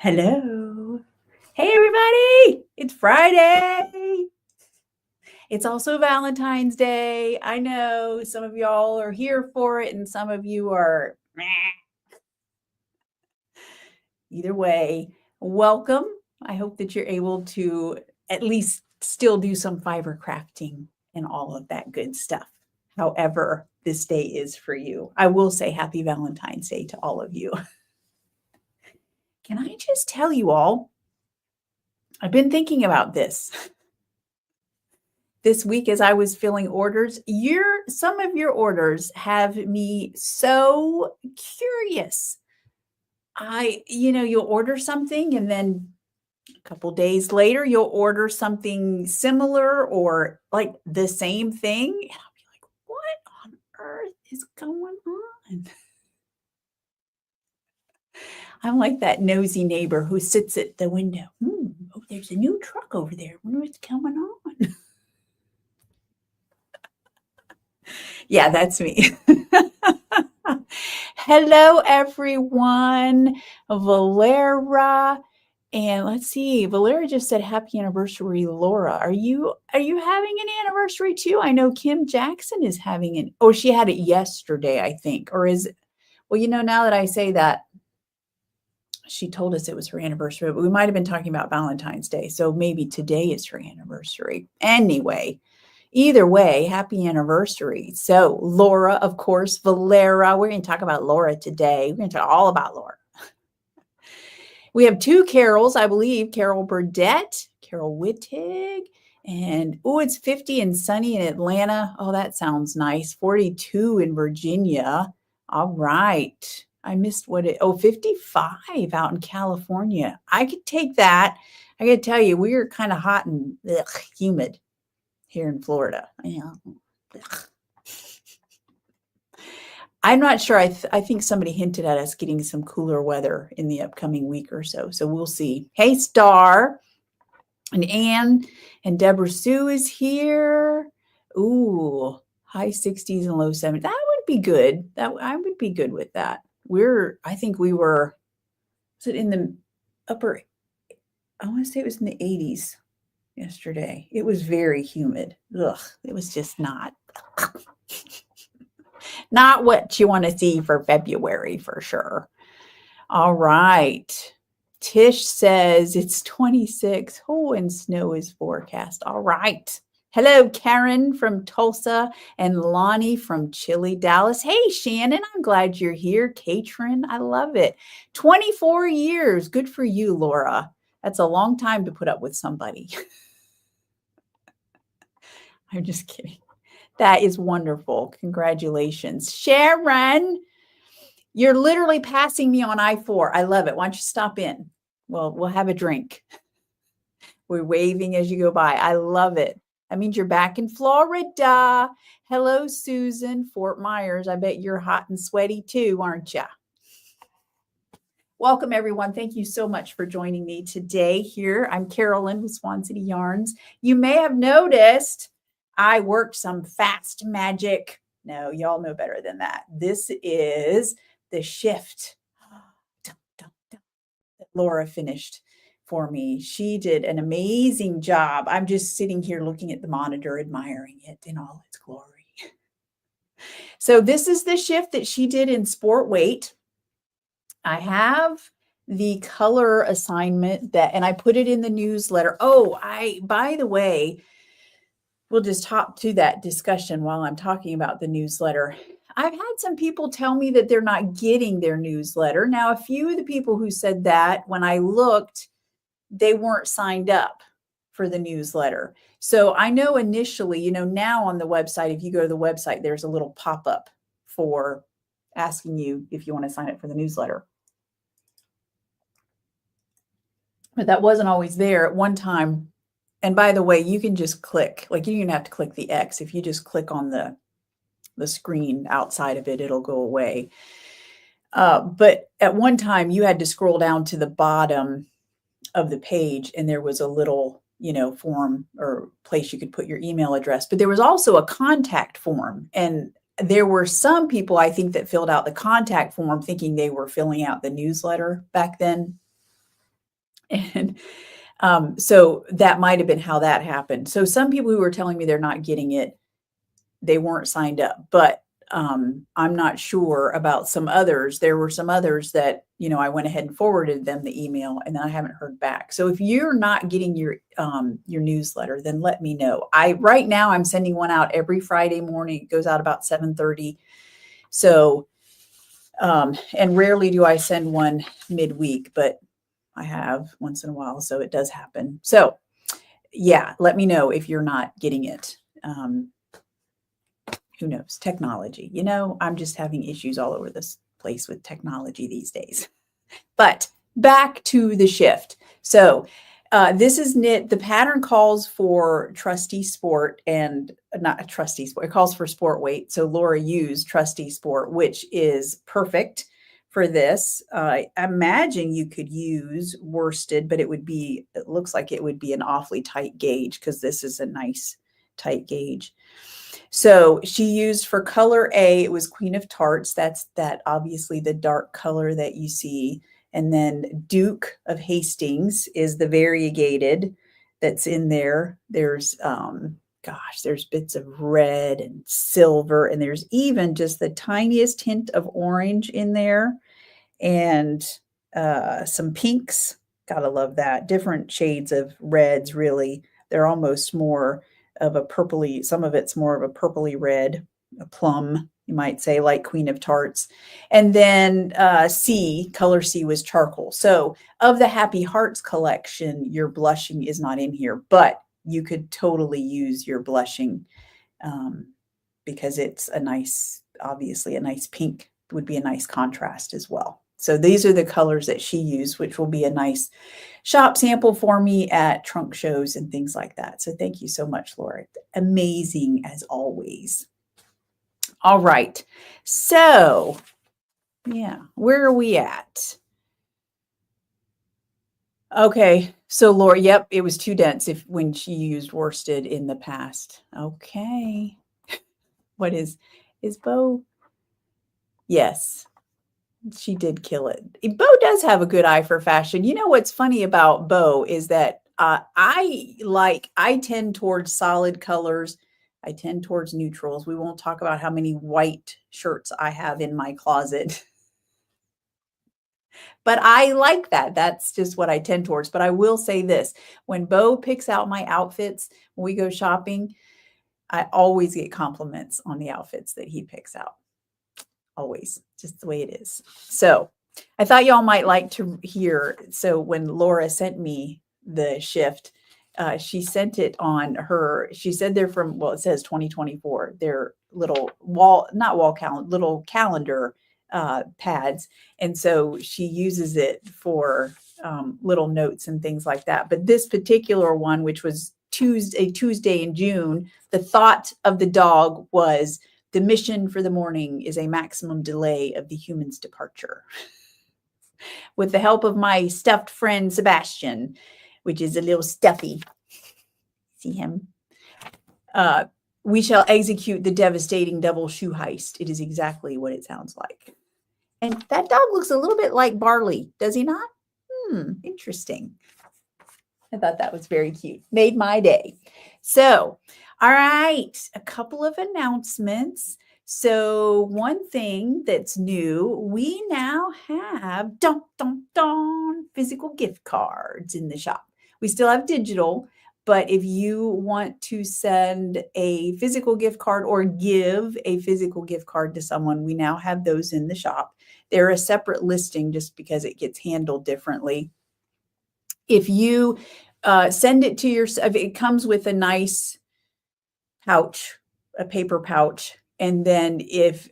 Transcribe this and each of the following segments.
Hello. Hey, everybody. It's Friday. It's also Valentine's Day. I know some of y'all are here for it and some of you are meh. Either way, welcome. I hope that you're able to at least still do some fiber crafting and all of that good stuff. However, this day is for you. I will say happy Valentine's Day to all of you. Can I just tell you all, I've been thinking about this week as I was filling orders. Some of your orders have me so curious. You'll order something and then a couple days later you'll order something similar or like the same thing. And I'll be like, what on earth is going on? I'm like that nosy neighbor who sits at the window. Oh, there's a new truck over there. I wonder what's going on. Yeah, that's me. Hello, everyone. Valera. And let's see, Valera just said happy anniversary, Laura. Are you having an anniversary too? I know Kim Jackson is having she had it yesterday, I think. Now that I say that, she told us it was her anniversary, but we might have been talking about Valentine's Day. So maybe today is her anniversary. Anyway, either way, happy anniversary. So Laura, of course, Valera. We're going to talk about Laura today. We're going to talk all about Laura. We have two Carols, I believe. Carol Burdette, Carol Wittig. And, it's 50 and sunny in Atlanta. Oh, that sounds nice. 42 in Virginia. All right. I missed 55 out in California. I could take that. I got to tell you, we are kind of hot and humid here in Florida. Yeah. I'm not sure. I think somebody hinted at us getting some cooler weather in the upcoming week or so. So we'll see. Hey, Star. And Anne and Deborah Sue is here. Ooh, high 60s and low 70s. That would be good. I would be good with that. I think we were, was it in the upper, I want to say it was in the 80s yesterday. It was very humid. Ugh, it was just not what you want to see for February for sure. All right. Tish says it's 26. Oh, and snow is forecast. All right. Hello, Karen from Tulsa and Lonnie from Chile, Dallas. Hey, Shannon, I'm glad you're here. Katrin, I love it. 24 years. Good for you, Laura. That's a long time to put up with somebody. I'm just kidding. That is wonderful. Congratulations. Sharon, you're literally passing me on I-4. I love it. Why don't you stop in? Well, we'll have a drink. We're waving as you go by. I love it. That means you're back in Florida. Hello, Susan, Fort Myers. I bet you're hot and sweaty too, aren't you? Welcome, everyone. Thank you so much for joining me today here. I'm Carolyn with Swan City Yarns. You may have noticed I worked some fast magic. No, y'all know better than that. This is the shift that Laura finished for me. She did an amazing job. I'm just sitting here looking at the monitor, admiring it in all its glory. So this is the shift that she did in sport weight. I have the color assignment and I put it in the newsletter. By the way, we'll just hop to that discussion while I'm talking about the newsletter. I've had some people tell me that they're not getting their newsletter. Now, a few of the people who said that, when I looked, they weren't signed up for the newsletter. So I know initially, now on the website, if you go to the website, there's a little pop-up for asking you if you want to sign up for the newsletter. But that wasn't always there at one time. And by the way, you can just click, you don't even have to click the X. If you just click on the screen outside of it, it'll go away. But at one time you had to scroll down to the bottom of the page and there was a little, form or place you could put your email address, but there was also a contact form. And there were some people, I think, that filled out the contact form thinking they were filling out the newsletter back then. And so that might have been how that happened. So some people who were telling me they're not getting it, they weren't signed up, but I'm not sure about some others. There were some others that, I went ahead and forwarded them the email, and then I haven't heard back. So if you're not getting your newsletter, then let me know. Right now I'm sending one out every Friday morning. It goes out about 7:30. So, and rarely do I send one midweek, but I have once in a while. So it does happen. So yeah, let me know if you're not getting it. Who knows? Technology. I'm just having issues all over this place with technology these days. But back to the shift. So this is knit. The pattern calls for trusty sport and not a trusty sport. It calls for sport weight. So Laura used trusty sport, which is perfect for this. I imagine you could use worsted, but it looks like it would be an awfully tight gauge because this is a nice tight gauge. So she used for color A, it was Queen of Tarts. That's obviously the dark color that you see. And then Duke of Hastings is the variegated that's in there. There's, there's bits of red and silver, and there's even just the tiniest hint of orange in there, and some pinks. Gotta love that. Different shades of reds, really. They're almost more of a purpley, some of it's more of a purpley red, a plum, you might say, like Queen of Tarts. And then color C was charcoal. So of the Happy Hearts collection, your blushing is not in here, but you could totally use your blushing because it's obviously a nice pink would be a nice contrast as well. So these are the colors that she used, which will be a nice shop sample for me at trunk shows and things like that. So thank you so much, Laura. Amazing as always. All right. So yeah, where are we at? Okay. So Laura, yep, it was too dense when she used worsted in the past. Okay. What is Bo? Yes. She did kill it. Bo does have a good eye for fashion. You know what's funny about Bo is that I tend towards solid colors. I tend towards neutrals. We won't talk about how many white shirts I have in my closet. But I like that. That's just what I tend towards. But I will say this, when Bo picks out my outfits, when we go shopping, I always get compliments on the outfits that he picks out. Always, just the way it is. So I thought y'all might like to hear. So when Laura sent me the shift, she sent it on she said they're from, well, it says 2024. They're little little calendar pads. And so she uses it for little notes and things like that. But this particular one, which was Tuesday in June, the thought of the dog was, the mission for the morning is a maximum delay of the human's departure. With the help of my stuffed friend, Sebastian, which is a little stuffy. See him? We shall execute the devastating double shoe heist. It is exactly what it sounds like. And that dog looks a little bit like Barley, does he not? Interesting. I thought that was very cute. Made my day. So, all right, a couple of announcements. So one thing that's new, we now have physical gift cards in the shop. We still have digital, but if you want to send a physical gift card or give a physical gift card to someone, we now have those in the shop. They're a separate listing just because it gets handled differently. If you send it to yourself, it comes with a nice pouch, a paper pouch. And then if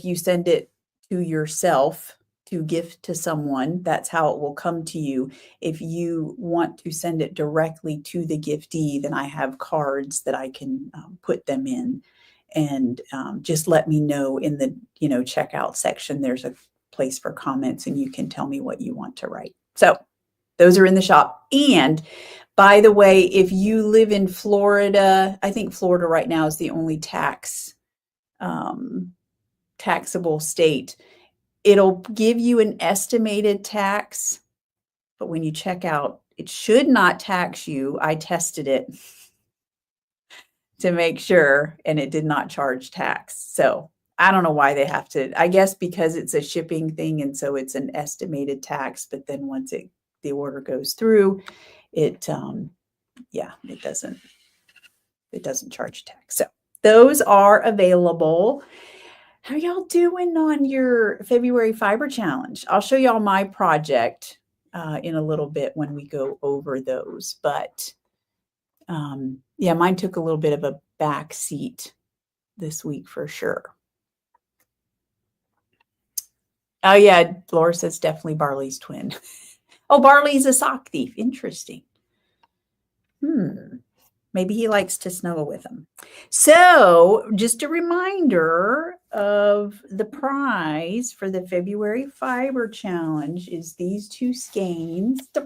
you send it to yourself to gift to someone, that's how it will come to you. If you want to send it directly to the giftee, then I have cards that I can put them in. And just let me know in the checkout section. There's a place for comments, and you can tell me what you want to write. So those are in the shop. And by the way, if you live in Florida, I think Florida right now is the only taxable state. It'll give you an estimated tax but when you check out, it should not tax you. I tested it to make sure, and it did not charge tax. So I don't know why they have to. I guess because it's a shipping thing, and so it's an estimated tax. But then once the order goes through, it doesn't charge tax. So those are available. How y'all doing on your February fiber challenge? I'll show y'all my project in a little bit when we go over those. But yeah, mine took a little bit of a back seat this week for sure. Oh yeah, Laura says definitely Barley's twin. Oh, Barley's a sock thief. Interesting. Maybe he likes to snuggle with him. So just a reminder of the prize for the February Fiber Challenge is these two skeins. Did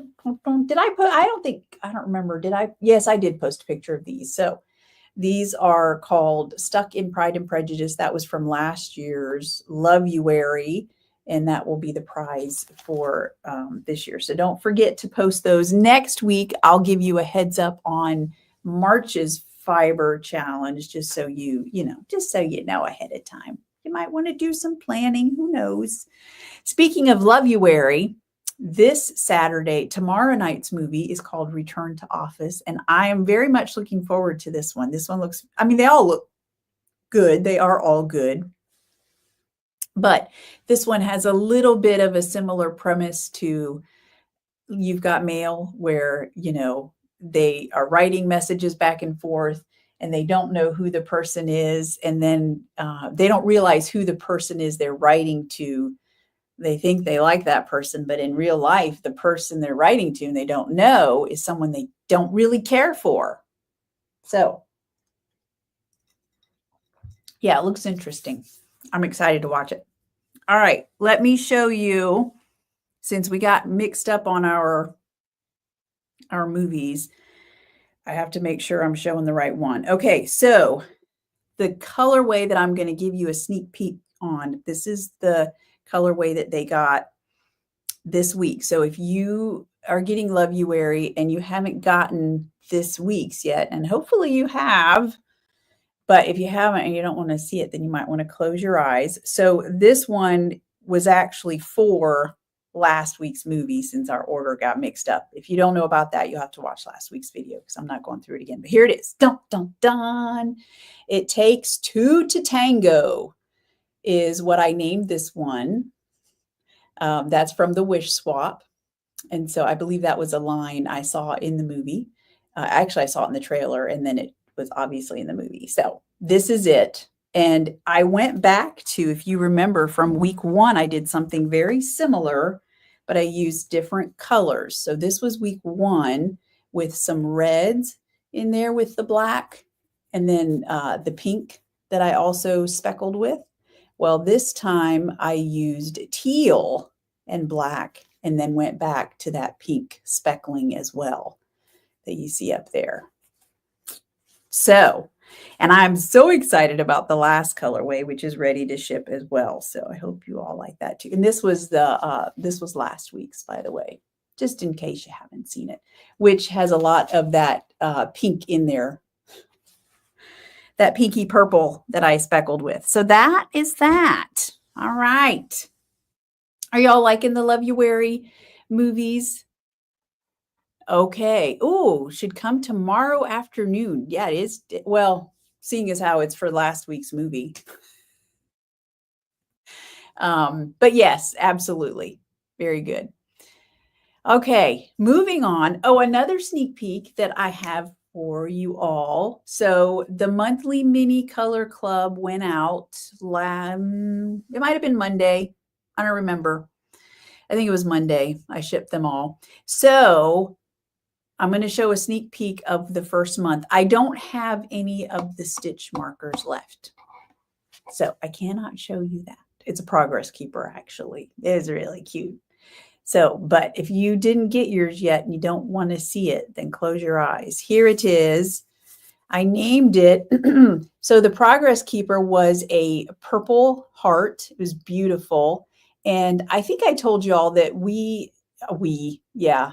I put, I don't remember. Did I? Yes, I did post a picture of these. So these are called Stuck in Pride and Prejudice. That was from last year's Aweigh, and that will be the prize for this year. So don't forget to post those. Next week, I'll give you a heads up on March's fiber challenge, just so you know ahead of time. You might want to do some planning. Who knows? Speaking of Aweigh, this Saturday, tomorrow night's movie is called Return to Office, and I am very much looking forward to this one. This one looks, they all look good. They are all good. But this one has a little bit of a similar premise to You've Got Mail, where, they are writing messages back and forth and they don't know who the person is. And then they don't realize who the person is they're writing to. They think they like that person, but in real life, the person they're writing to and they don't know is someone they don't really care for. So yeah, it looks interesting. I'm excited to watch it. All right, let me show you, since we got mixed up on our movies, I have to make sure I'm showing the right one. Okay, so the colorway that I'm going to give you a sneak peek on, this is the colorway that they got this week. So if you are getting Aweigh and you haven't gotten this week's yet, and hopefully you have, but if you haven't and you don't want to see it, then you might want to close your eyes. So this one was actually for last week's movie, since our order got mixed up. If you don't know about that, you'll have to watch last week's video because I'm not going through it again. But here it is. Dun, dun, dun. It Takes Two to Tango is what I named this one. That's from the Wish Swap. And so I believe that was a line I saw in the movie. Actually, I saw it in the trailer, and then it was obviously in the movie. So this is it. And I went back to, if you remember from week 1, I did something very similar, but I used different colors. So this was week 1 with some reds in there with the black, and then the pink that I also speckled with. Well, this time I used teal and black, and then went back to that pink speckling as well that you see up there. So, and I'm so excited about the last colorway, which is ready to ship as well. So I hope you all like that too. And this was last week's, by the way, just in case you haven't seen it, which has a lot of that pink in there, that pinky purple that I speckled with. So that is that. All right. Are y'all liking the Aweigh movies? Okay. Oh, should come tomorrow afternoon. Yeah, it is. Well, seeing as how it's for last week's movie. But yes, absolutely. Very good. Okay, moving on. Oh, another sneak peek that I have for you all. So the monthly mini color club went out. It might have been Monday. I don't remember. I think it was Monday. I shipped them all. So I'm going to show a sneak peek of the first month. I don't have any of the stitch markers left, so I cannot show you that. It's a progress keeper, actually. It is really cute. So, but if you didn't get yours yet and you don't want to see it, then close your eyes. Here it is. I named it. So the progress keeper was a purple heart. It was beautiful. And I think I told you all that we yeah,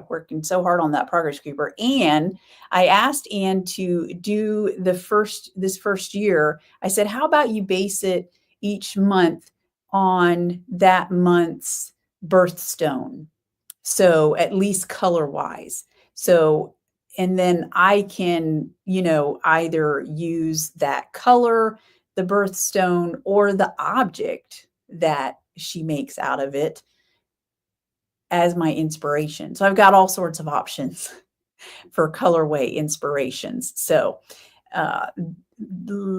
working so hard on that progress creeper. And I asked Anne to do this first year. I said, how about you base it each month on that month's birthstone? So at least color wise. So, and then I can, either use that color, the birthstone, or the object that she makes out of it as my inspiration. So I've got all sorts of options for colorway inspirations. So uh,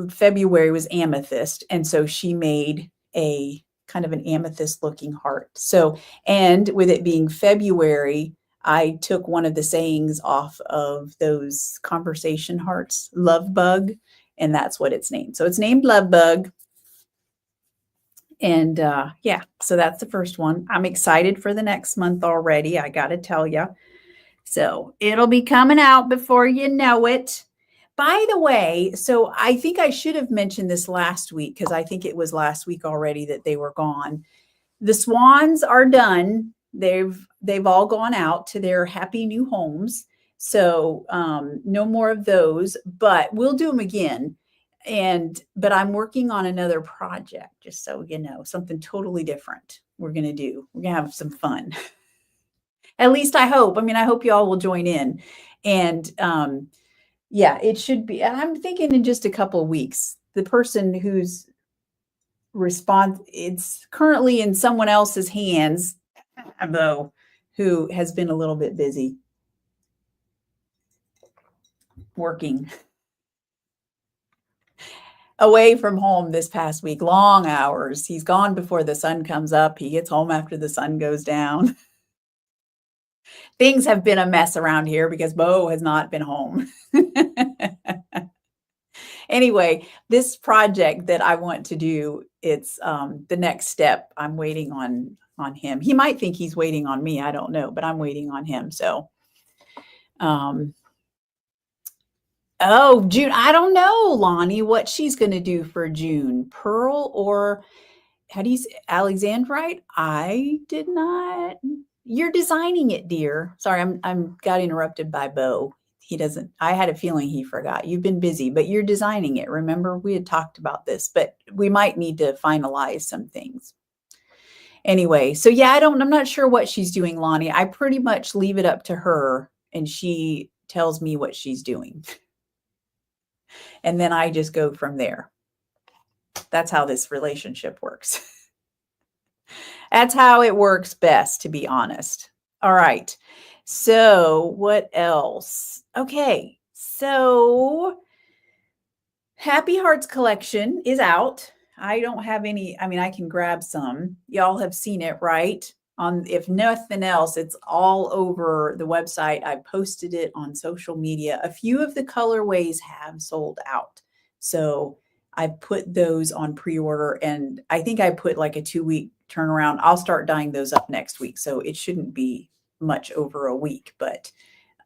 February was amethyst. And so she made a kind of an amethyst looking heart. So, and with it being February, I took one of the sayings off of those conversation hearts, love bug, and that's what it's named. So it's named love bug. And yeah, so that's the first one. I'm excited for the next month already. I got to tell you. So it'll be coming out before you know it. By the way, so I think I should have mentioned this last week because I think it was last week already that they were gone. The swans are done. They've all gone out to their happy new homes. So no more of those, but we'll do them again. But I'm working on another project, just so you know, something totally different we're going to do. We're going to have some fun. At least I hope. I mean, I hope you all will join in. And yeah, it should be. And I'm thinking in just a couple of weeks, the person who's it's currently in someone else's hands, though, who has been a little bit busy working away from home this past week, long hours. He's gone before the sun comes up. He gets home after the sun goes down. Things have been a mess around here because Bo has not been home. Anyway, this project that I want to do, it's the next step. I'm waiting on him. He might think he's waiting on me. I don't know, but I'm waiting on him. So, oh, June. I don't know, Lonnie, what she's going to do for June. Pearl or how do you say Alexandrite? I did not. You're designing it, dear. Sorry, I'm got interrupted by Bo. He doesn't, I had a feeling he forgot. You've been busy, but you're designing it. Remember, we had talked about this, but we might need to finalize some things. Anyway, so yeah, I'm not sure what she's doing, Lonnie. I pretty much leave it up to her and she tells me what she's doing. And then I just go from there. That's how this relationship works. That's how it works best, to be honest. All right. So what else? Okay. So Happy Hearts collection is out. I don't have any. I mean, I can grab some. Y'all have seen it, right? If nothing else, it's all over the website. I posted it on social media. A few of the colorways have sold out. So I put those on pre-order, and I think I put like a 2-week turnaround. I'll start dyeing those up next week. So it shouldn't be much over a week, but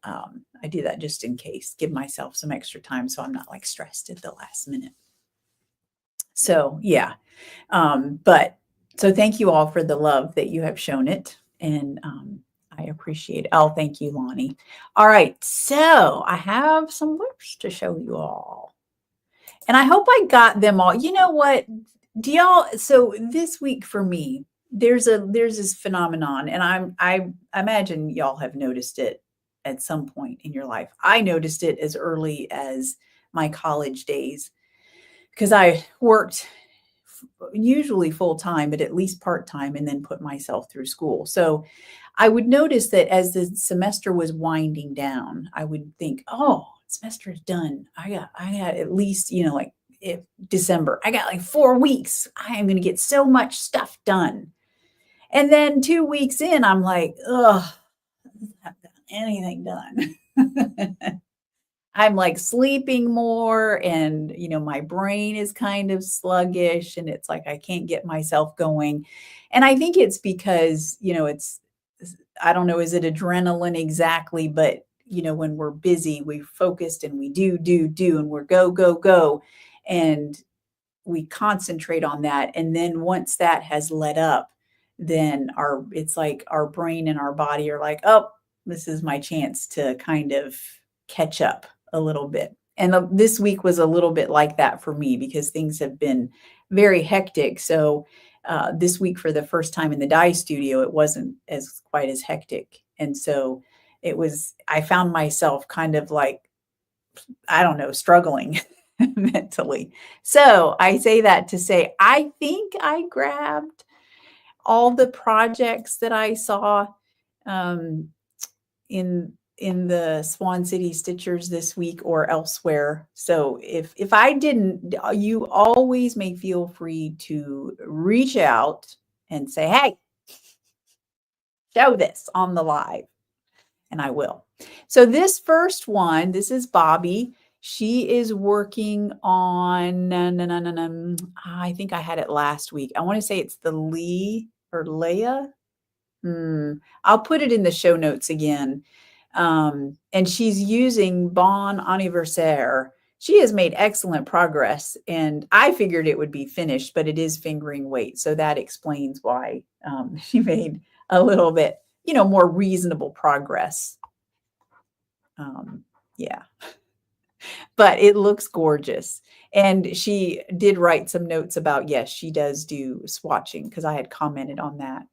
I do that just in case, give myself some extra time so I'm not like stressed at the last minute. So yeah, but so thank you all for the love that you have shown it, and I appreciate it. Oh, thank you, Lonnie. All right, so I have some whips to show you all, and I hope I got them all. You know what? Do y'all? So this week for me, there's this phenomenon, and I imagine y'all have noticed it at some point in your life. I noticed it as early as my college days because I worked usually full time, but at least part time, and then put myself through school. So I would notice that as the semester was winding down, I would think, oh, semester is done. I got at least, like if December, I got like 4 weeks. I am going to get so much stuff done. And then 2 weeks in, I'm like, ugh, I haven't got anything done. I'm like sleeping more, and my brain is kind of sluggish, and it's like I can't get myself going. And I think it's because I don't know, is it adrenaline exactly, but when we're busy, we're focused and we do, and we're go, and we concentrate on that. And then once that has let up, then it's like our brain and our body are like, oh, this is my chance to kind of catch up a little bit. And this week was a little bit like that for me because things have been very hectic. So this week, for the first time in the dye studio, it wasn't as quite as hectic. And so I found myself kind of like, I don't know, struggling mentally. So I say that to say, I think I grabbed all the projects that I saw um, in the Swan City Stitchers this week or elsewhere. So if I didn't, you always may feel free to reach out and say, hey, show this on the live, and I will. So this first one, this is Bobby. She is working on, I think I had it last week. I want to say it's the Lee or Leia. I'll put it in the show notes again. And she's using Bon Anniversaire. She has made excellent progress, and I figured it would be finished, but it is fingering weight. So that explains why she made a little bit, more reasonable progress. Yeah. But it looks gorgeous. And she did write some notes about, yes, she does do swatching, because I had commented on that.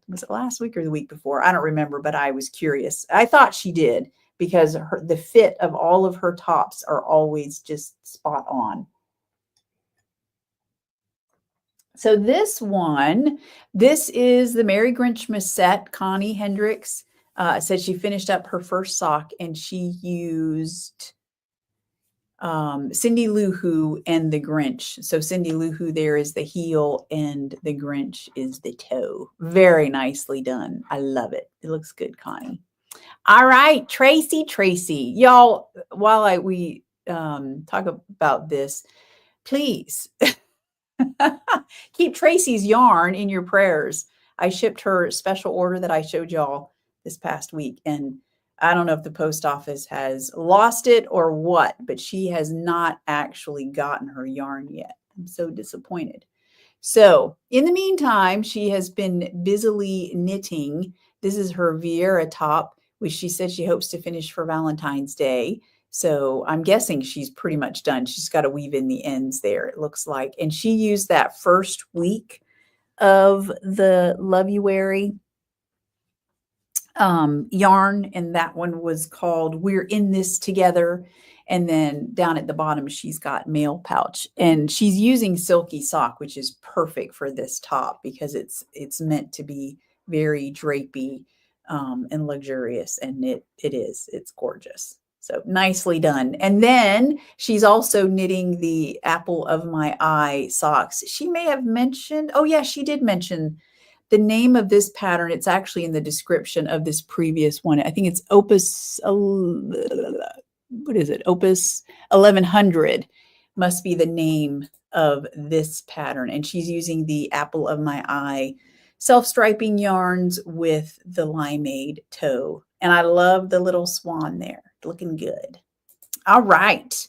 Was it last week or the week before? I don't remember, but I was curious. I thought she did, because the fit of all of her tops are always just spot on. So this one, this is the Merry Grinchmas set. Connie Hendricks said she finished up her first sock, and she used Cindy Lou Who and the Grinch. So Cindy Lou Who there is the heel, and the Grinch is the toe. Very nicely done. I love it. It looks good, Connie. All right, Tracy. Y'all, while we talk about this, please keep Tracy's yarn in your prayers. I shipped her special order that I showed y'all this past week, and I don't know if the post office has lost it or what, but she has not actually gotten her yarn yet. I'm so disappointed. So in the meantime, she has been busily knitting. This is her Vieira top, which she said she hopes to finish for Valentine's Day. So I'm guessing she's pretty much done. She's got to weave in the ends there, it looks like. And she used that first week of the Loveuary yarn, and that one was called We're in This Together. And then down at the bottom, she's got Mail Pouch, and she's using Silky Sock, which is perfect for this top because it's meant to be very drapey and luxurious, and it's gorgeous. So nicely done. And then she's also knitting the Apple of My Eye socks. She may have mentioned, oh yeah, she did mention the name of this pattern. It's actually in the description of this previous one. I think it's Opus, what is it? Opus 1100 must be the name of this pattern. And she's using the Apple of My Eye self-striping yarns with the limeade toe. And I love the little swan there. Looking good. All right.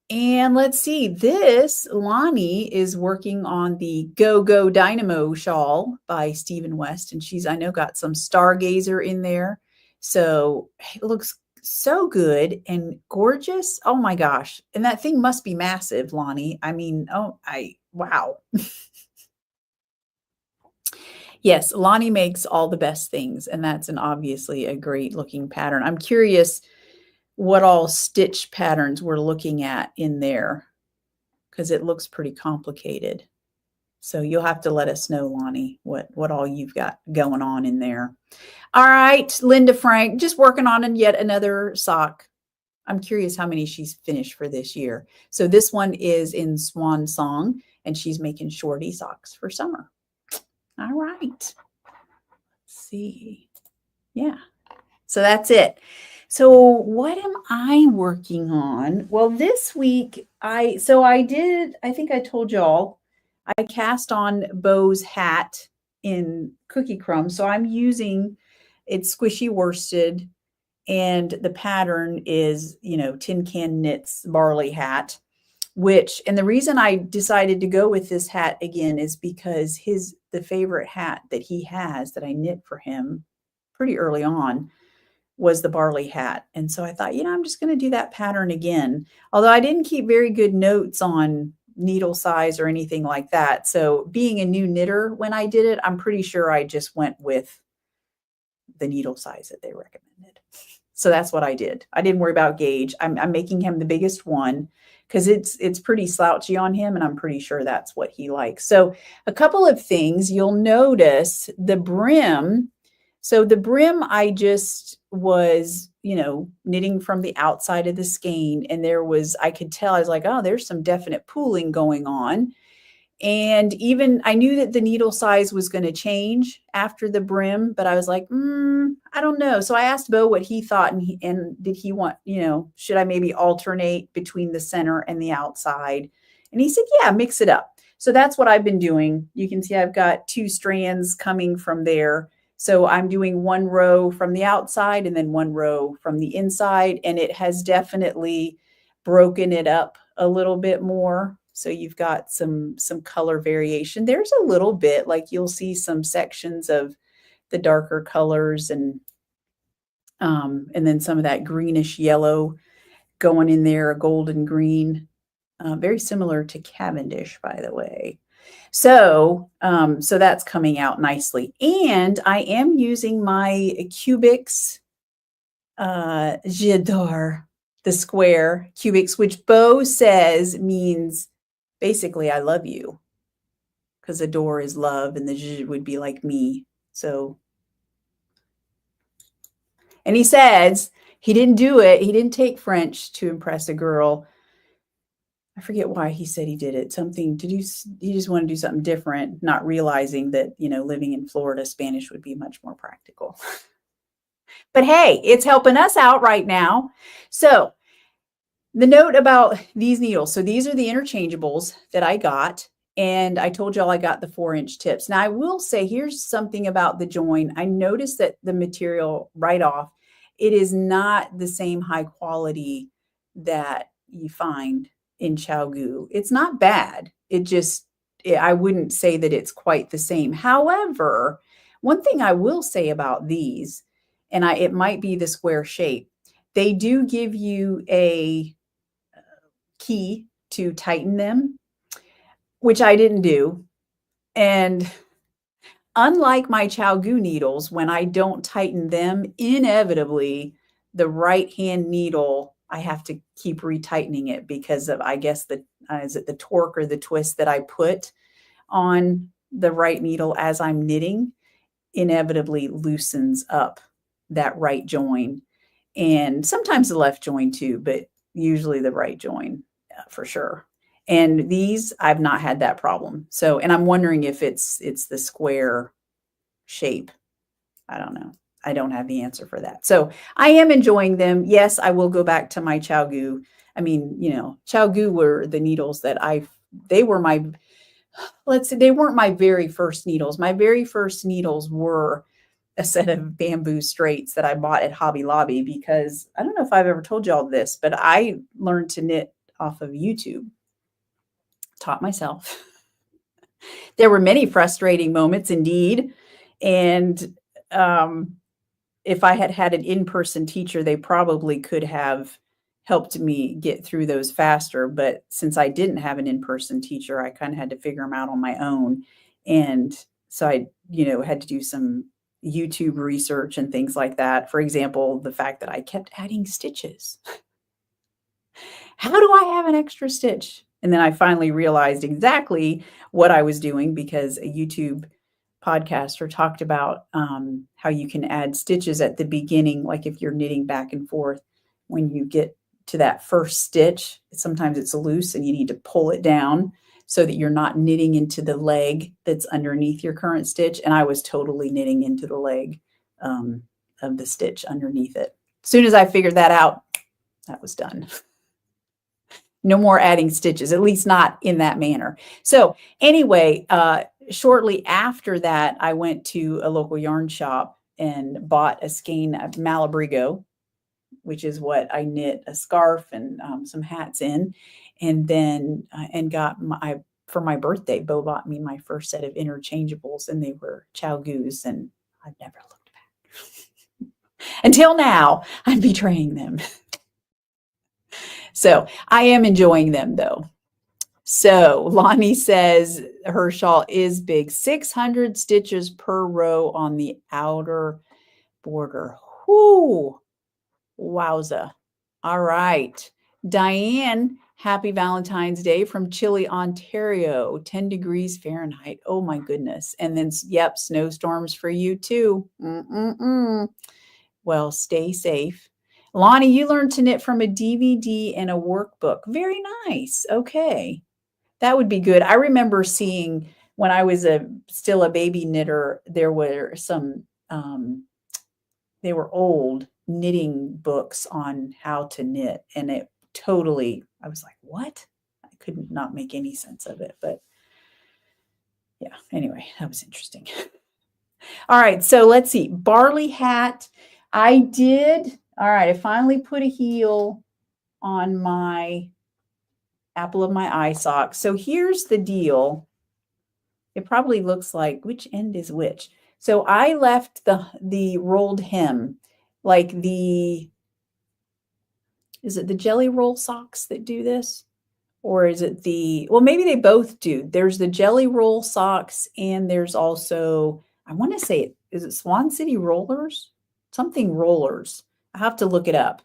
And let's see, this Lonnie is working on the Go Go Dynamo shawl by Stephen West. And she's, I know, got some Stargazer in there. So it looks so good and gorgeous. Oh my gosh. And that thing must be massive, Lonnie. I mean, wow. Yes, Lonnie makes all the best things. And that's obviously a great looking pattern. I'm curious what all stitch patterns we're looking at in there, because it looks pretty complicated. So you'll have to let us know, Lonnie, what all you've got going on in there. All right, Linda Frank, just working on yet another sock. I'm curious how many she's finished for this year. So this one is in Swan Song, and she's making shorty socks for summer. All right. Let's see. Yeah. So that's it. So what am I working on? Well, this week, I think I told y'all, I cast on Bo's hat in Cookie Crumb. So I'm using, it's squishy worsted, and the pattern is, Tin Can Knits Barley Hat. and the reason I decided to go with this hat again is because the favorite hat that he has that I knit for him pretty early on was the barley hat. And so I thought, I'm just going to do that pattern again. Although I didn't keep very good notes on needle size or anything like that. So being a new knitter when I did it, I'm pretty sure I just went with the needle size that they recommended. So that's what I did. I didn't worry about gauge. I'm making him the biggest one because it's pretty slouchy on him, and I'm pretty sure that's what he likes. So a couple of things you'll notice, the brim. So the brim, I just was, knitting from the outside of the skein, and I could tell, I was like, oh, there's some definite pooling going on. And even I knew that the needle size was going to change after the brim, but I was like, I don't know. So I asked Bo what he thought, and did he want, should I maybe alternate between the center and the outside? And he said, yeah, mix it up. So that's what I've been doing. You can see I've got 2 strands coming from there. So I'm doing 1 row from the outside and then 1 row from the inside. And it has definitely broken it up a little bit more. So you've got some color variation. There's a little bit, like you'll see some sections of the darker colors and then some of that greenish yellow going in there, a golden green, very similar to Cavendish, by the way. So that's coming out nicely. And I am using my Cubics, j'adore the square Cubics, which Bo says means basically I love you, because adore is love and the zh would be like me. So, and he says he didn't do it. He didn't take French to impress a girl. I forget why he said he did it. Something to do. He just wanted to do something different, not realizing that, living in Florida, Spanish would be much more practical. But hey, it's helping us out right now. So the note about these needles. So these are the interchangeables that I got. And I told y'all I got the 4-inch tips. Now I will say, here's something about the join. I noticed that the material right off, it is not the same high quality that you find in Gu. It's not bad. I wouldn't say that it's quite the same. However, one thing I will say about these, and it might be the square shape, they do give you a key to tighten them, which I didn't do. And unlike my Gu needles, when I don't tighten them, inevitably the right hand needle, I have to keep retightening it because of, I guess, is it the torque or the twist that I put on the right needle as I'm knitting inevitably loosens up that right join. And sometimes the left join too, but usually the right join for sure. And these, I've not had that problem. So, and I'm wondering if it's the square shape. I don't know. I don't have the answer for that. So I am enjoying them. Yes, I will go back to my Gu. I mean, Gu were the needles that they weren't my very first needles. My very first needles were a set of bamboo straights that I bought at Hobby Lobby, because I don't know if I've ever told y'all this, but I learned to knit off of YouTube, taught myself. There were many frustrating moments indeed. And if I had had an in-person teacher, they probably could have helped me get through those faster. But since I didn't have an in-person teacher, I kind of had to figure them out on my own. And so I, had to do some YouTube research and things like that. For example, the fact that I kept adding stitches. How do I have an extra stitch? And then I finally realized exactly what I was doing, because a YouTube podcaster talked about how you can add stitches at the beginning. Like if you're knitting back and forth, when you get to that first stitch, sometimes it's loose and you need to pull it down so that you're not knitting into the leg that's underneath your current stitch. And I was totally knitting into the leg of the stitch underneath it. As soon as I figured that out, that was done. No more adding stitches, at least not in that manner. So anyway, shortly after that, I went to a local yarn shop and bought a skein of Malabrigo, which is what I knit a scarf and some hats in. And then, for my birthday, Bo bought me my first set of interchangeables, and they were Chow Goose, and I've never looked back. Until now, I'm betraying them. So I am enjoying them though. So Lonnie says her shawl is big, 600 stitches per row on the outer border. Whoo, wowza. All right. Diane, happy Valentine's Day from Chile, Ontario, 10 degrees Fahrenheit. Oh my goodness. And then, yep, snowstorms for you too. Well, stay safe. Lonnie, you learned to knit from a DVD and a workbook. Very nice. Okay. That would be good. I remember seeing when I was still a baby knitter, there were some, they were old knitting books on how to knit. And it totally, I was like, what? I could not make any sense of it. But yeah, anyway, that was interesting. All right. So let's see. Barley hat. I did. All right. I finally put a heel on my apple of my eye sock. So here's the deal. It probably looks like, which end is which? So I left the rolled hem, like is it the jelly roll socks that do this? Or is it well, maybe they both do. There's the jelly roll socks, and there's also, I want to say, is it Swan City rollers? Something rollers. I have to look it up.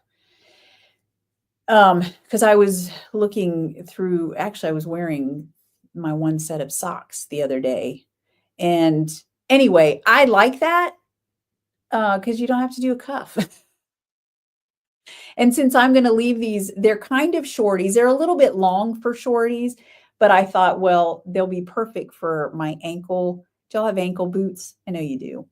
Because I was looking through, actually, I was wearing my one set of socks the other day. And anyway, I like that because you don't have to do a cuff. And since I'm going to leave these, they're kind of shorties. They're a little bit long for shorties, but I thought, well, they'll be perfect for my ankle. Do y'all have ankle boots? I know you do.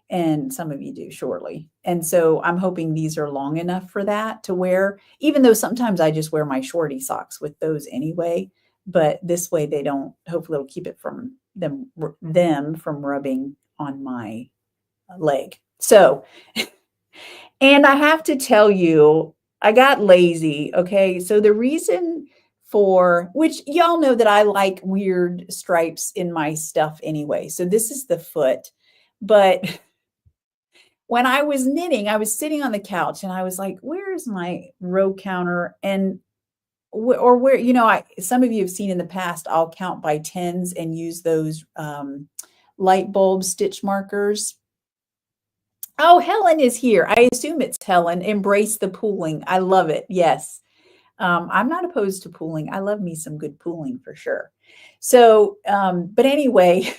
And some of you do, surely. And so I'm hoping these are long enough for that to wear, even though sometimes I just wear my shorty socks with those anyway. But this way they don't, hopefully it'll keep it from them from rubbing on my leg. So, and I have to tell you, I got lazy. Okay. So the reason which y'all know that I like weird stripes in my stuff anyway. So this is the foot, but when I was knitting, I was sitting on the couch and I was like, where's my row counter? And or where, some of you have seen in the past, I'll count by tens and use those light bulb stitch markers. Oh, Helen is here. I assume it's Helen. Embrace the pooling. I love it. Yes. I'm not opposed to pooling. I love me some good pooling for sure. So, but anyway,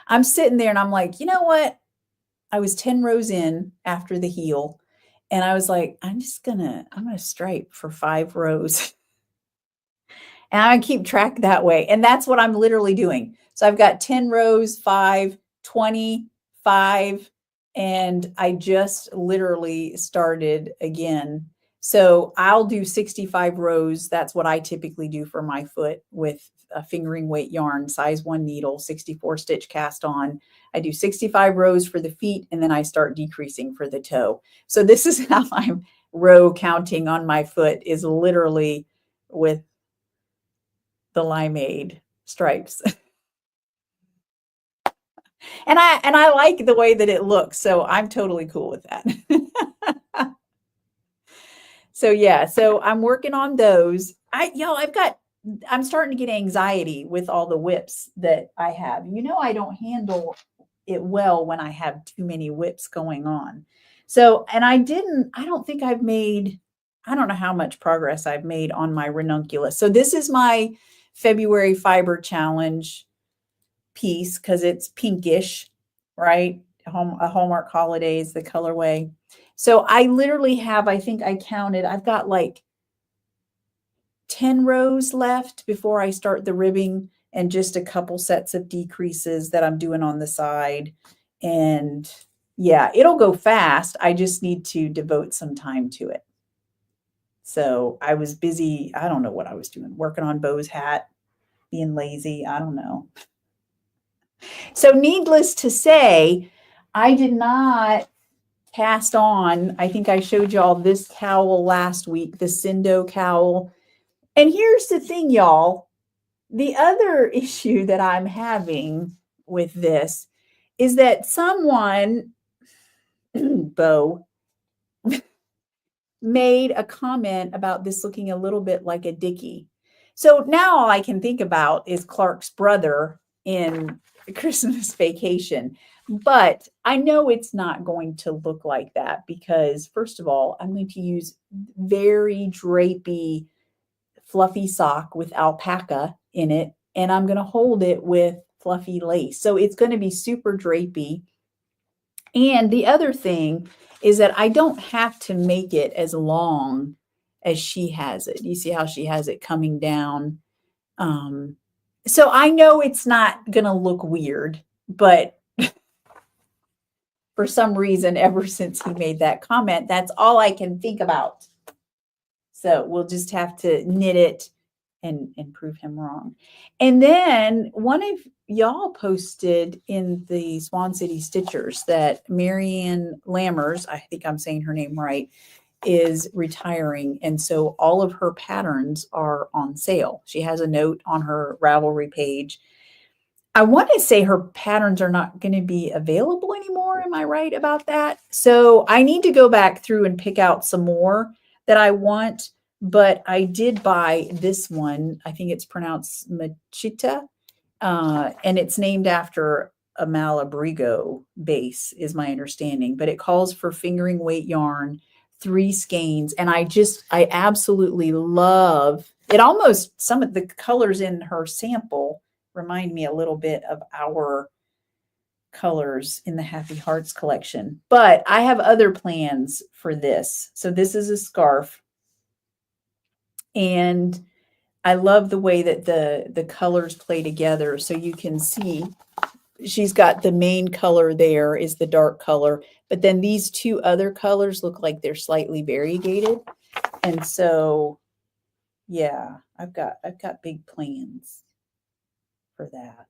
I'm sitting there and I'm like, you know what? I was 10 rows in after the heel, and I was like, I'm going to stripe for 5 rows. And I keep track that way. And that's what I'm literally doing. So I've got 10 rows, 5, 20, 5, and I just literally started again. So I'll do 65 rows. That's what I typically do for my foot with a fingering weight yarn, size 1 needle, 64 stitch cast on. I do 65 rows for the feet, and then I start decreasing for the toe. So this is how I'm row counting on my foot, is literally with the limeade stripes. And I like the way that it looks, so I'm totally cool with that. So yeah, so I'm working on those. I'm starting to get anxiety with all the whips that I have. I don't handle it well when I have too many whips going on. So, and I don't think I've made, I don't know how much progress I've made on my ranunculus. So this is my February fiber challenge piece because it's pinkish, right? A Hallmark Holidays, the colorway. So I literally have, I think I counted, I've got like 10 rows left before I start the ribbing, and just a couple sets of decreases that I'm doing on the side. And yeah, it'll go fast. I just need to devote some time to it. So I was busy. I don't know what I was doing, working on Bo's hat, being lazy. I don't know. So needless to say, I did not cast on. I think I showed y'all this cowl last week, the Cindo cowl. And here's the thing, y'all. The other issue that I'm having with this is that someone, Bo, made a comment about this looking a little bit like a Dickie. So now all I can think about is Clark's brother in Christmas Vacation. But I know it's not going to look like that because, first of all, I'm going to use very drapey, fluffy sock with alpaca in it, and I'm going to hold it with fluffy lace. So it's going to be super drapey. And the other thing is that I don't have to make it as long as she has it. You see how she has it coming down. So I know it's not going to look weird, but for some reason, ever since he made that comment, that's all I can think about. So we'll just have to knit it and prove him wrong. And then one of y'all posted in the Swan City Stitchers that Marianne Lammers, I think I'm saying her name right, is retiring. And so all of her patterns are on sale. She has a note on her Ravelry page. I want to say her patterns are not going to be available anymore. Am I right about that? So I need to go back through and pick out some more that I want, but I did buy this one. I think it's pronounced Machita, and it's named after a Malabrigo base, is my understanding, but it calls for fingering weight yarn, 3 skeins, and I absolutely love it. Almost some of the colors in her sample remind me a little bit of our colors in the Happy Hearts collection. But I have other plans for this. So this is a scarf. And I love the way that the colors play together. So you can see she's got the main color there is the dark color. But then these 2 other colors look like they're slightly variegated. And so, yeah, I've got big plans for that.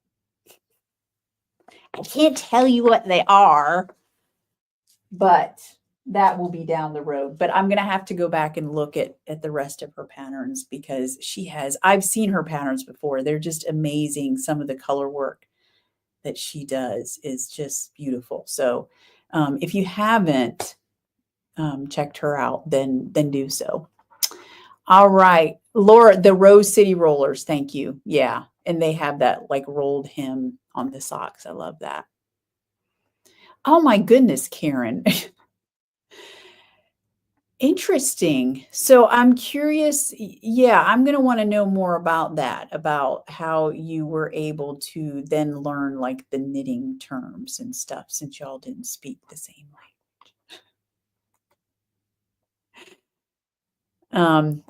I can't tell you what they are, but that will be down the road. But I'm going to have to go back and look at the rest of her patterns because I've seen her patterns before. They're just amazing. Some of the color work that she does is just beautiful. So if you haven't checked her out, then do so. All right, Laura, the Rose City Rollers. Thank you. Yeah. And they have that like rolled hem on the socks. I love that. Oh my goodness, Karen. Interesting. So I'm curious. Yeah, I'm going to want to know more about that, about how you were able to then learn like the knitting terms and stuff since y'all didn't speak the same language.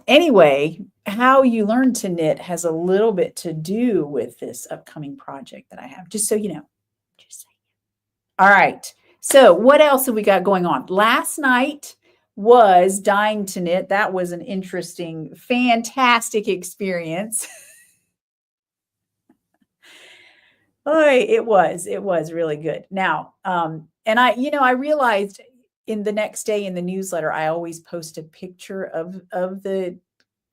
Anyway, how you learn to knit has a little bit to do with this upcoming project that I have, just so you know. Just saying. All right. So what else have we got going on? Last night was Dying to Knit. That was an interesting, fantastic experience. Boy, it was really good. Now, and I realized in the next day in the newsletter, I always post a picture of the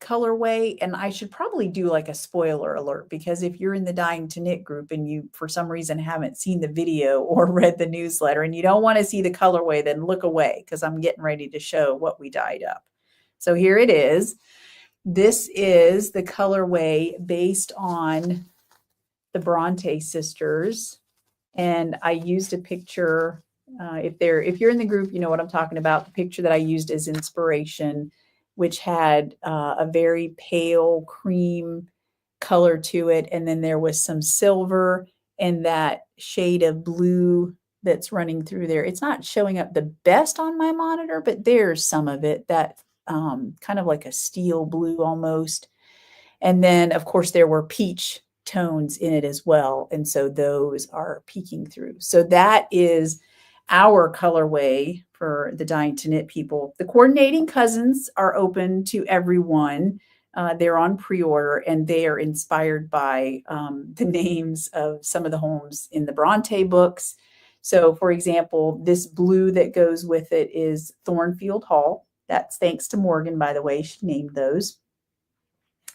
colorway, and I should probably do like a spoiler alert, because if you're in the Dying to Knit group and you for some reason haven't seen the video or read the newsletter and you don't want to see the colorway, then look away because I'm getting ready to show what we dyed up. So here it is. This is the colorway based on the Bronte sisters, and I used a picture. If you're in the group, you know what I'm talking about. The picture that I used as inspiration, which had a very pale cream color to it. And then there was some silver and that shade of blue that's running through there. It's not showing up the best on my monitor, but there's some of it that kind of like a steel blue almost. And then, of course, there were peach tones in it as well. And so those are peeking through. So that is our colorway for the Dying to Knit people. The coordinating cousins are open to everyone. They're on pre-order, and they are inspired by the names of some of the homes in the Bronte books. So, for example, this blue that goes with it is Thornfield Hall. That's thanks to Morgan, by the way. She named those.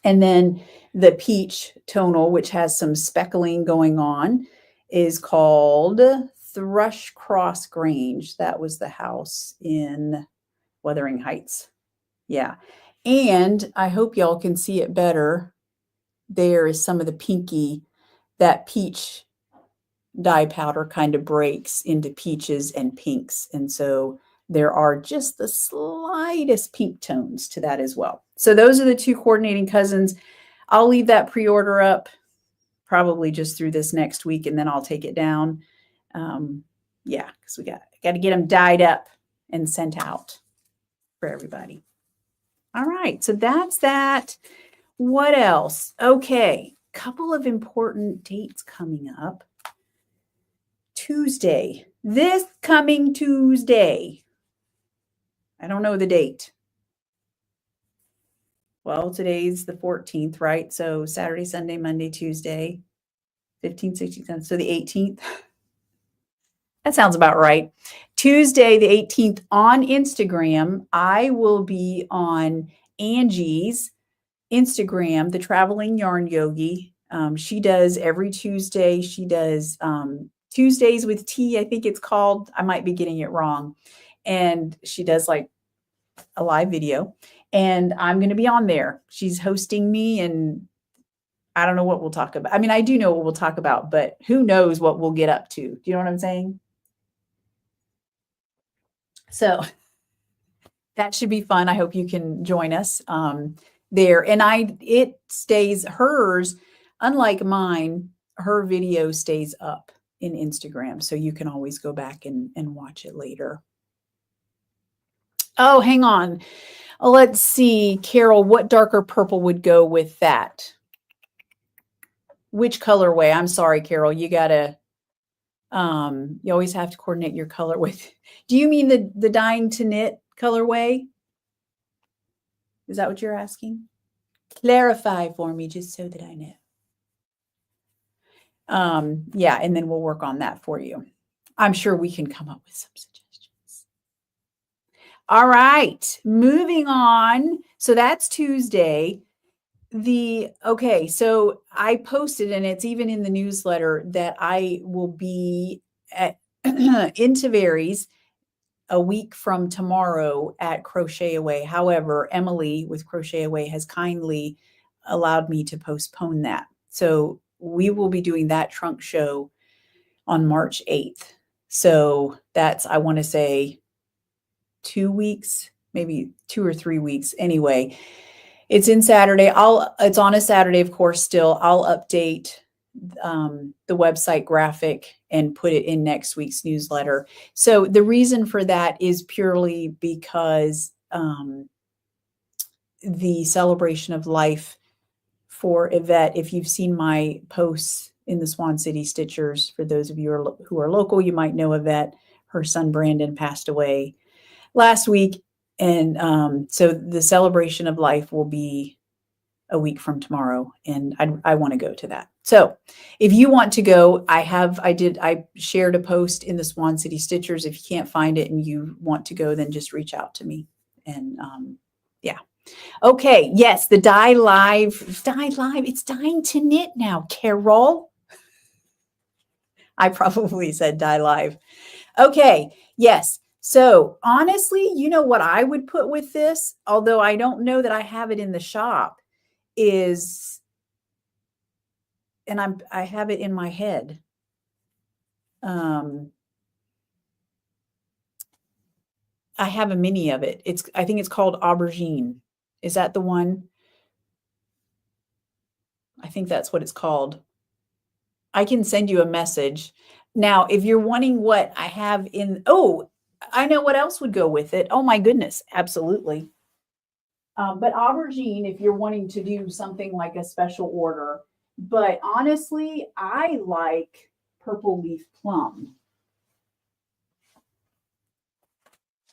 And then the peach tonal, which has some speckling going on, is called Thrush Cross Grange. That was the house in Wuthering Heights. Yeah. And I hope y'all can see it better. There is some of the pinky, that peach dye powder kind of breaks into peaches and pinks. And so there are just the slightest pink tones to that as well. So those are the two coordinating cousins. I'll leave that pre-order up probably just through this next week, and then I'll take it down. Yeah, because we got to get them dyed up and sent out for everybody. All right, so that's that. What else? Okay, couple of important dates coming up. Tuesday, this coming Tuesday. I don't know the date. Well, today's the 14th, right? So Saturday, Sunday, Monday, Tuesday, 15th, 16th, so the 18th. That sounds about right. Tuesday, the 18th on Instagram, I will be on Angie's Instagram, the Traveling Yarn Yogi. She does every Tuesday. She does Tuesdays with Tea, I think it's called. I might be getting it wrong. And she does like a live video. And I'm going to be on there. She's hosting me, and I don't know what we'll talk about. I mean, I do know what we'll talk about, but who knows what we'll get up to. Do you know what I'm saying? So that should be fun. I hope you can join us there. And it stays hers, unlike mine, her video stays up in Instagram. So you can always go back and watch it later. Oh, hang on. Let's see, Carol, what darker purple would go with that? Which colorway? I'm sorry, Carol, you gotta, you always have to coordinate your color with. Do you mean the Dying to Knit colorway? Is that what you're asking? Clarify for me just so that I know. Yeah, and then we'll work on that for you. I'm sure we can come up with some suggestions. All right, moving on. So that's Tuesday. Okay, so I posted, and it's even in the newsletter, that I will be at in Tavares a week from tomorrow at Crochet Aweigh. However, Emily with Crochet Aweigh has kindly allowed me to postpone that. So we will be doing that trunk show on March 8th. So that's, I want to say, 2 weeks, maybe 2 or 3 weeks. Anyway, it's in Saturday. It's on a Saturday, of course, still. I'll update the website graphic and put it in next week's newsletter. So the reason for that is purely because the celebration of life for Yvette, if you've seen my posts in the Swan City Stitchers, for those of you who are local, you might know Yvette. Her son Brandon passed away last week. And so the celebration of life will be a week from tomorrow, and I want to go to that. So if you want to go, I shared a post in the Swan City Stitchers. If you can't find it and you want to go, then just reach out to me. And yeah. Okay. Yes. The Dye Live. It's Dying to Knit now, Carol. I probably said Dye Live. Okay. Yes. So honestly, you know what I would put with this, although I don't know that I have it in the shop, is, and I have it in my head. I have a mini of it. I think it's called Aubergine. Is that the one? I think that's what it's called. I can send you a message. Now, if you're wanting what I have I know what else would go with it. Oh my goodness, absolutely. But Aubergine, if you're wanting to do something like a special order. But honestly, I like Purple Leaf Plum.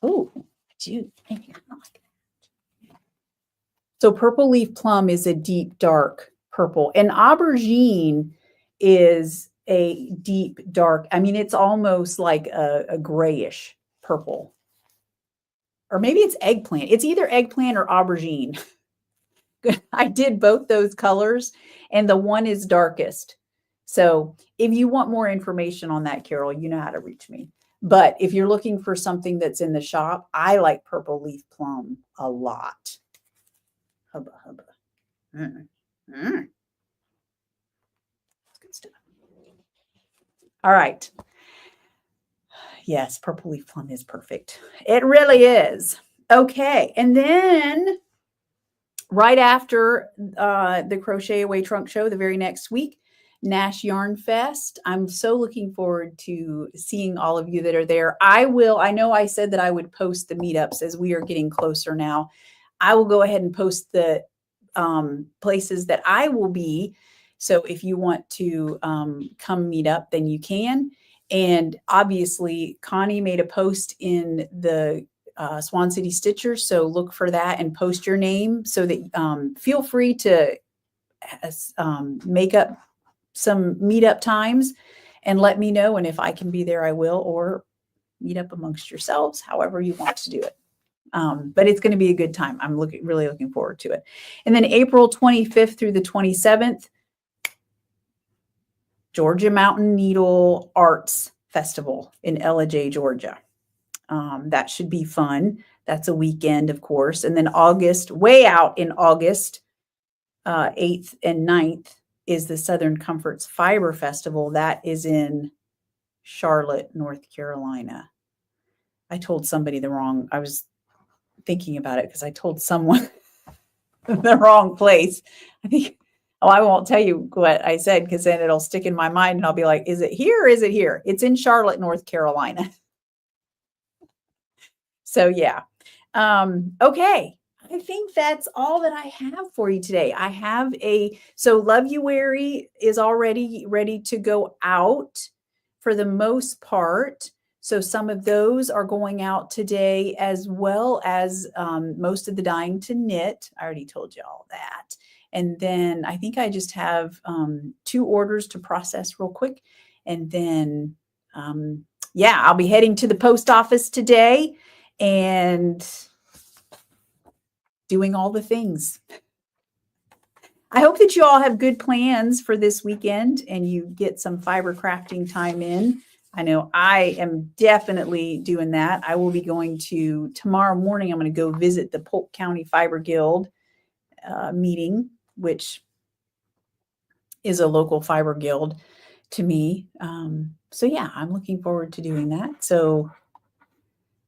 Oh, I do. Maybe I like that. So Purple Leaf Plum is a deep, dark purple. And Aubergine is a deep, dark. I mean, it's almost like a grayish purple. Or maybe it's eggplant. It's either eggplant or aubergine. I did both those colors, and the one is darkest. So if you want more information on that, Carol, you know how to reach me. But if you're looking for something that's in the shop, I like Purple Leaf Plum a lot. Hubba, hubba. Good stuff. All right. Yes, Purple Leaf Plum is perfect. It really is. Okay. And then right after the Crochet Away Trunk Show, the very next week, Nash Yarn Fest. I'm so looking forward to seeing all of you that are there. I know I said that I would post the meetups as we are getting closer now. I will go ahead and post the places that I will be. So if you want to come meet up, then you can. And obviously, Connie made a post in the Swan City Stitcher. So look for that and post your name so that feel free to make up some meetup times and let me know. And if I can be there, I will, or meet up amongst yourselves, however you want to do it. But it's going to be a good time. I'm really looking forward to it. And then April 25th through the 27th, Georgia Mountain Needle Arts Festival in Ellijay, Georgia. That should be fun. That's a weekend, of course. And then August, way out in August, 8th and 9th, is the Southern Comforts Fiber Festival. That is in Charlotte, North Carolina. I told somebody I was thinking about it because I told someone the wrong place. I think, I won't tell you what I said because then it'll stick in my mind and I'll be like, is it here or is it here? It's in Charlotte, North Carolina. So yeah. Okay. I think that's all that I have for you today. So Love You Wary is already ready to go out for the most part. So some of those are going out today, as well as most of the Dying to Knit. I already told you all that. And then I think I just have 2 orders to process real quick. And then, I'll be heading to the post office today and doing all the things. I hope that you all have good plans for this weekend and you get some fiber crafting time in. I know I am definitely doing that. I will be going tomorrow morning. I'm going to go visit the Polk County Fiber Guild meeting, which is a local fiber guild to me. So yeah, I'm looking forward to doing that. So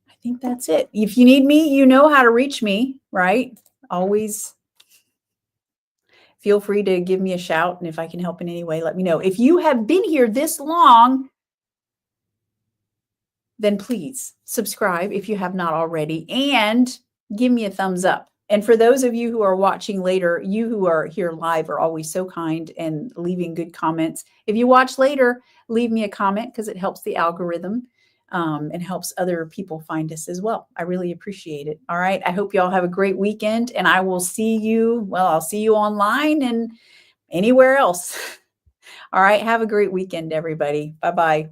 I think that's it. If you need me, you know how to reach me, right? Always feel free to give me a shout. And if I can help in any way, let me know. If you have been here this long, then please subscribe if you have not already and give me a thumbs up. And for those of you who are watching later, you who are here live are always so kind and leaving good comments. If you watch later, leave me a comment because it helps the algorithm and helps other people find us as well. I really appreciate it. All right. I hope you all have a great weekend and I will see you. Well, I'll see you online and anywhere else. All right. Have a great weekend, everybody. Bye-bye.